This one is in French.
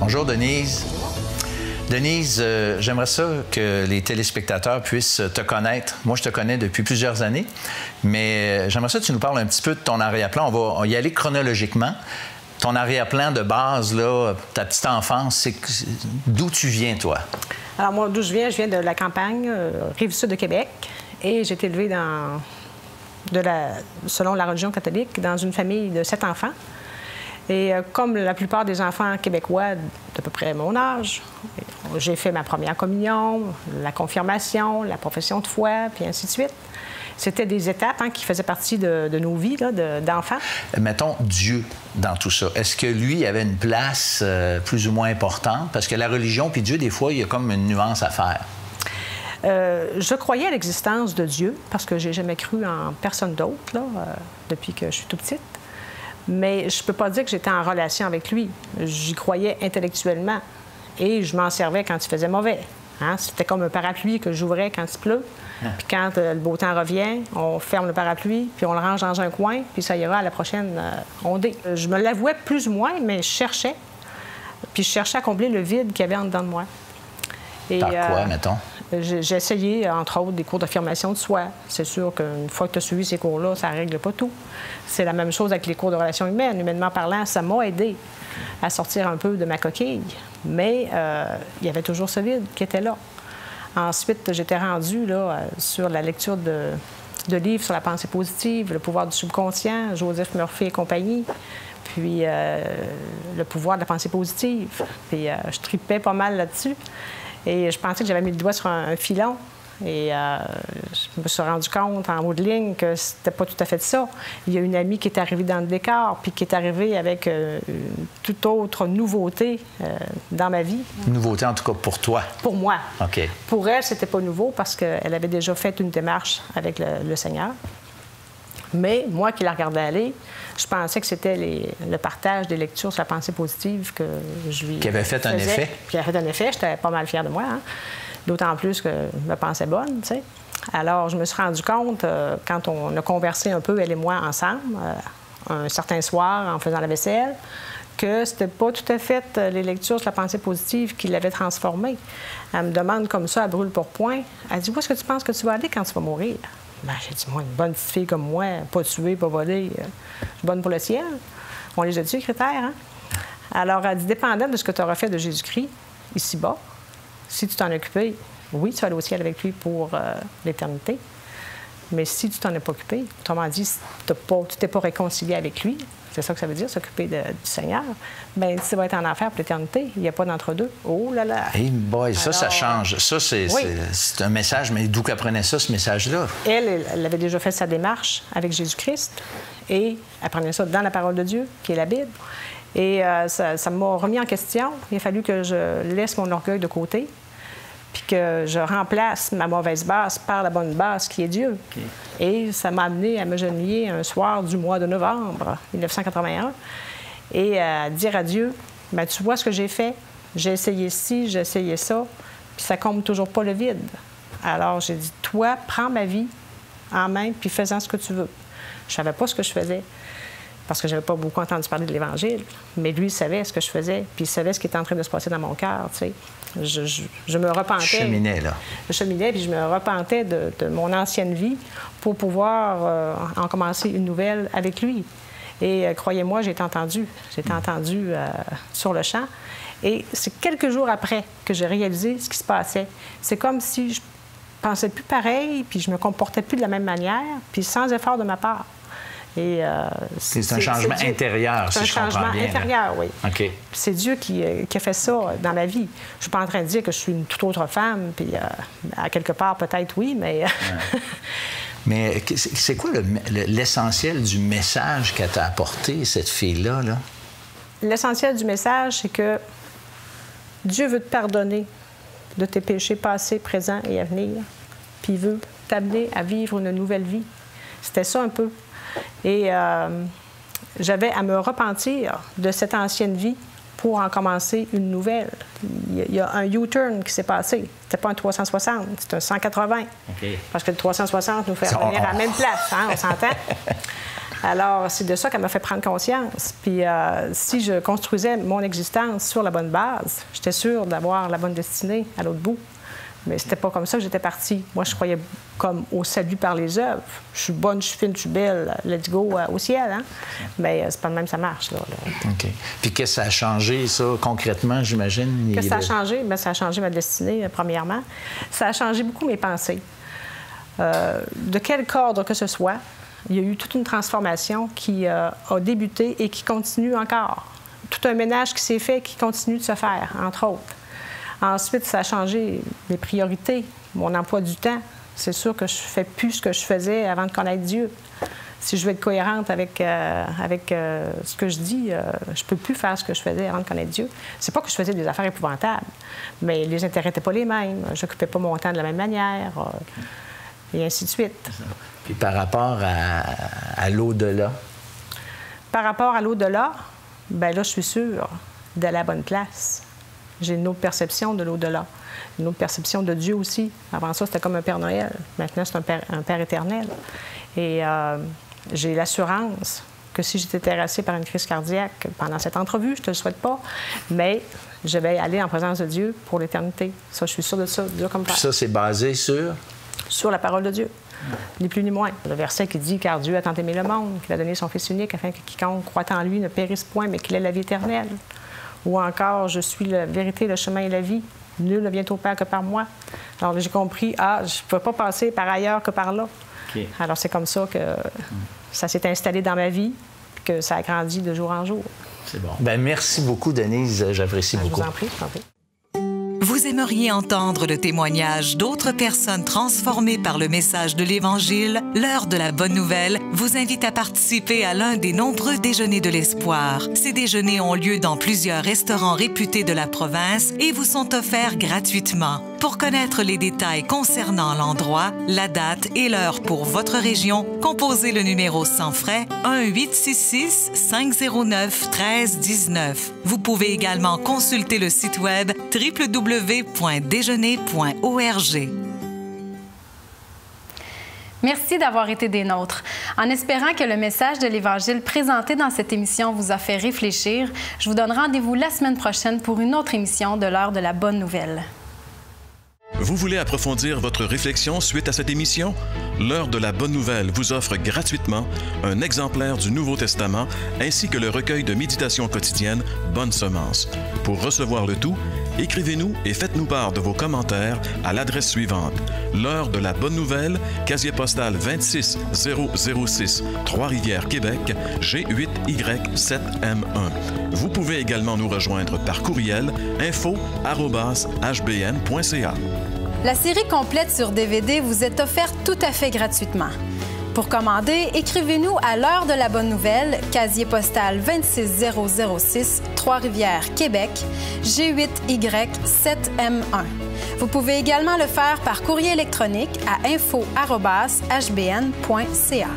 Bonjour Denise. Denise, j'aimerais ça que les téléspectateurs puissent te connaître. Moi, je te connais depuis plusieurs années, mais j'aimerais ça que tu nous parles un petit peu de ton arrière-plan. On va y aller chronologiquement. Ton arrière-plan de base, là, ta petite enfance, c'est d'où tu viens, toi? Alors, moi, d'où je viens de la campagne, Rive-Sud de Québec, et j'ai été élevée selon la religion catholique, dans une famille de 7 enfants. Et comme la plupart des enfants québécois d'à peu près mon âge, j'ai fait ma première communion, la confirmation, la profession de foi, puis ainsi de suite. C'était des étapes qui faisaient partie de nos vies d'enfants. Mettons Dieu dans tout ça. Est-ce que lui avait une place plus ou moins importante? Parce que la religion puis Dieu, des fois, il y a comme une nuance à faire. Je croyais à l'existence de Dieu parce que j'ai jamais cru en personne d'autre depuis que je suis tout petite. Mais je ne peux pas dire que j'étais en relation avec lui. J'y croyais intellectuellement et je m'en servais quand il faisait mauvais. C'était comme un parapluie que j'ouvrais quand il pleut. Puis quand le beau temps revient, on ferme le parapluie, puis on le range dans un coin, puis ça ira à la prochaine ondée. Je me l'avouais plus ou moins, mais je cherchais. Puis je cherchais à combler le vide qu'il y avait en dedans de moi. Et, par quoi, mettons? J'ai essayé, entre autres, des cours d'affirmation de soi. C'est sûr qu'une fois que tu as suivi ces cours-là, ça ne règle pas tout. C'est la même chose avec les cours de relations humaines. Humainement parlant, ça m'a aidé à sortir un peu de ma coquille. Mais il y avait toujours ce vide qui était là. Ensuite, j'étais rendue sur la lecture de livres sur la pensée positive, le pouvoir du subconscient, Joseph Murphy et compagnie, puis le pouvoir de la pensée positive. Puis je tripais pas mal là-dessus. Et je pensais que j'avais mis le doigt sur un filon. Et je me suis rendu compte, en bout de ligne, que c'était pas tout à fait ça. Il y a une amie qui est arrivée dans le décor, puis qui est arrivée avec une toute autre nouveauté dans ma vie. Une nouveauté, en tout cas, pour toi? Pour moi. OK. Pour elle, c'était pas nouveau parce qu'elle avait déjà fait une démarche avec le Seigneur. Mais moi qui la regardais aller, je pensais que c'était le partage des lectures sur la pensée positive que je lui Qui avait fait un effet? Qui avait fait un effet. J'étais pas mal fière de moi. D'autant plus que je me pensais bonne, tu sais. Alors, je me suis rendu compte, quand on a conversé un peu, elle et moi, ensemble, un certain soir, en faisant la vaisselle, que c'était pas tout à fait les lectures sur la pensée positive qui l'avaient transformée. Elle me demande comme ça, à brûle-pourpoint, elle dit « Où est-ce que tu penses que tu vas aller quand tu vas mourir? » Ben, j'ai dit « Moi, une bonne petite fille comme moi, pas tuée, pas volée, je suis bonne pour le ciel. » On les a dit, les critères, hein? Alors, elle dit « Dépendant de ce que tu auras fait de Jésus-Christ, ici-bas, si tu t'en occupais, oui, tu vas aller au ciel avec lui pour l'éternité. Mais si tu t'en es pas occupé, autrement dit, si tu t'es pas réconcilié avec lui, c'est ça que ça veut dire, s'occuper du Seigneur, bien, tu vas être en enfer pour l'éternité. Il n'y a pas d'entre-deux. Oh là là! Hey boy, ça, ça change. Ça, c'est un message, mais d'où qu'elle prenait ça, ce message-là? Elle avait déjà fait sa démarche avec Jésus-Christ et elle prenait ça dans la parole de Dieu, qui est la Bible. Et ça m'a remis en question. Il a fallu que je laisse mon orgueil de côté puis que je remplace ma mauvaise base par la bonne base qui est Dieu. Okay. Et ça m'a amené à me genouiller un soir du mois de novembre 1981 et à dire à Dieu, bien, tu vois ce que j'ai fait, j'ai essayé ci, j'ai essayé ça, puis ça comble toujours pas le vide. Alors j'ai dit, toi, prends ma vie en main puis fais-en ce que tu veux. Je savais pas ce que je faisais parce que j'avais pas beaucoup entendu parler de l'Évangile, mais lui, il savait ce que je faisais, puis il savait ce qui était en train de se passer dans mon cœur, tu sais. Je me repentais. Je cheminais, là. Je cheminais, puis je me repentais de mon ancienne vie pour pouvoir en commencer une nouvelle avec lui. Et croyez-moi, j'ai été entendue. J'ai été entendue sur le champ. Et c'est quelques jours après que j'ai réalisé ce qui se passait. C'est comme si je pensais plus pareil, puis je me comportais plus de la même manière, puis sans effort de ma part. Et c'est un changement intérieur, si je comprends bien. C'est un changement intérieur, oui. OK. C'est Dieu qui a fait ça dans ma vie. Je ne suis pas en train de dire que je suis une toute autre femme, puis à quelque part, peut-être, oui, mais... Ouais. Mais c'est quoi l'essentiel du message qu'elle t'a apporté, cette fille-là, là? L'essentiel du message, c'est que Dieu veut te pardonner de tes péchés passés, présents et à venir, puis il veut t'amener à vivre une nouvelle vie. C'était ça un peu. Et j'avais à me repentir de cette ancienne vie pour en commencer une nouvelle. Il y a un U-turn qui s'est passé. C'était pas un 360, c'est un 180. Okay. Parce que le 360 nous fait revenir à la même place, hein, on s'entend? Alors, c'est de ça qu'elle m'a fait prendre conscience. Puis, si je construisais mon existence sur la bonne base, j'étais sûre d'avoir la bonne destinée à l'autre bout. Mais c'était pas comme ça que j'étais partie. Moi, je croyais comme au salut par les œuvres. Je suis bonne, je suis fine, je suis belle, let's go au ciel. Hein? Mais c'est pas de même ça marche. Là. OK. Puis qu'est-ce que ça a changé, ça, concrètement, j'imagine? Qu'est-ce que ça a changé? Bien, ça a changé ma destinée, premièrement. Ça a changé beaucoup mes pensées. De quel ordre que ce soit, il y a eu toute une transformation qui a débuté et qui continue encore. Tout un ménage qui s'est fait, qui continue de se faire, entre autres. Ensuite, ça a changé mes priorités, mon emploi du temps. C'est sûr que je ne fais plus ce que je faisais avant de connaître Dieu. Si je veux être cohérente avec ce que je dis, je ne peux plus faire ce que je faisais avant de connaître Dieu. C'est pas que je faisais des affaires épouvantables, mais les intérêts n'étaient pas les mêmes. Je n'occupais pas mon temps de la même manière, et ainsi de suite. Puis par rapport à l'au-delà? Par rapport à l'au-delà, bien là, je suis sûre d'aller à la bonne place. J'ai une autre perception de l'au-delà, une autre perception de Dieu aussi. Avant ça, c'était comme un Père Noël. Maintenant, c'est un Père éternel. Et j'ai l'assurance que si j'étais terrassée par une crise cardiaque pendant cette entrevue, je ne te le souhaite pas, mais je vais aller en présence de Dieu pour l'éternité. Ça, je suis sûre de ça, Dieu comme Père. Puis ça, c'est basé sur? Sur la parole de Dieu, ni plus ni moins. Le verset qui dit « Car Dieu a tant aimé le monde, qu'il a donné son Fils unique, afin que quiconque croit en lui ne périsse point, mais qu'il ait la vie éternelle. » Ou encore, je suis la vérité, le chemin et la vie. Nul ne vient au Père que par moi. Alors, j'ai compris, je ne peux pas passer par ailleurs que par là. Okay. Alors, c'est comme ça que ça s'est installé dans ma vie, que ça a grandi de jour en jour. C'est bon. Bien, merci beaucoup, Denise. J'apprécie beaucoup. Je vous en prie, je vous en prie. Vous aimeriez entendre le témoignage d'autres personnes transformées par le message de l'Évangile? L'heure de la bonne nouvelle vous invite à participer à l'un des nombreux déjeuners de l'espoir. Ces déjeuners ont lieu dans plusieurs restaurants réputés de la province et vous sont offerts gratuitement. Pour connaître les détails concernant l'endroit, la date et l'heure pour votre région, composez le numéro sans frais 1-866-509-1319. Vous pouvez également consulter le site web www.déjeuner.org. Merci d'avoir été des nôtres. En espérant que le message de l'Évangile présenté dans cette émission vous a fait réfléchir, je vous donne rendez-vous la semaine prochaine pour une autre émission de l'heure de la bonne nouvelle. Vous voulez approfondir votre réflexion suite à cette émission? L'heure de la bonne nouvelle vous offre gratuitement un exemplaire du Nouveau Testament ainsi que le recueil de méditation quotidienne Bonne Semence. Pour recevoir le tout, écrivez-nous et faites-nous part de vos commentaires à l'adresse suivante. L'heure de la bonne nouvelle, casier postal 26006, Trois-Rivières, Québec, G8Y7M1. Vous pouvez également nous rejoindre par courriel info@hbn.ca. La série complète sur DVD vous est offerte tout à fait gratuitement. Pour commander, écrivez-nous à l'heure de la bonne nouvelle, casier postal 26006, Trois-Rivières, Québec, G8Y7M1. Vous pouvez également le faire par courrier électronique à info@hbn.ca.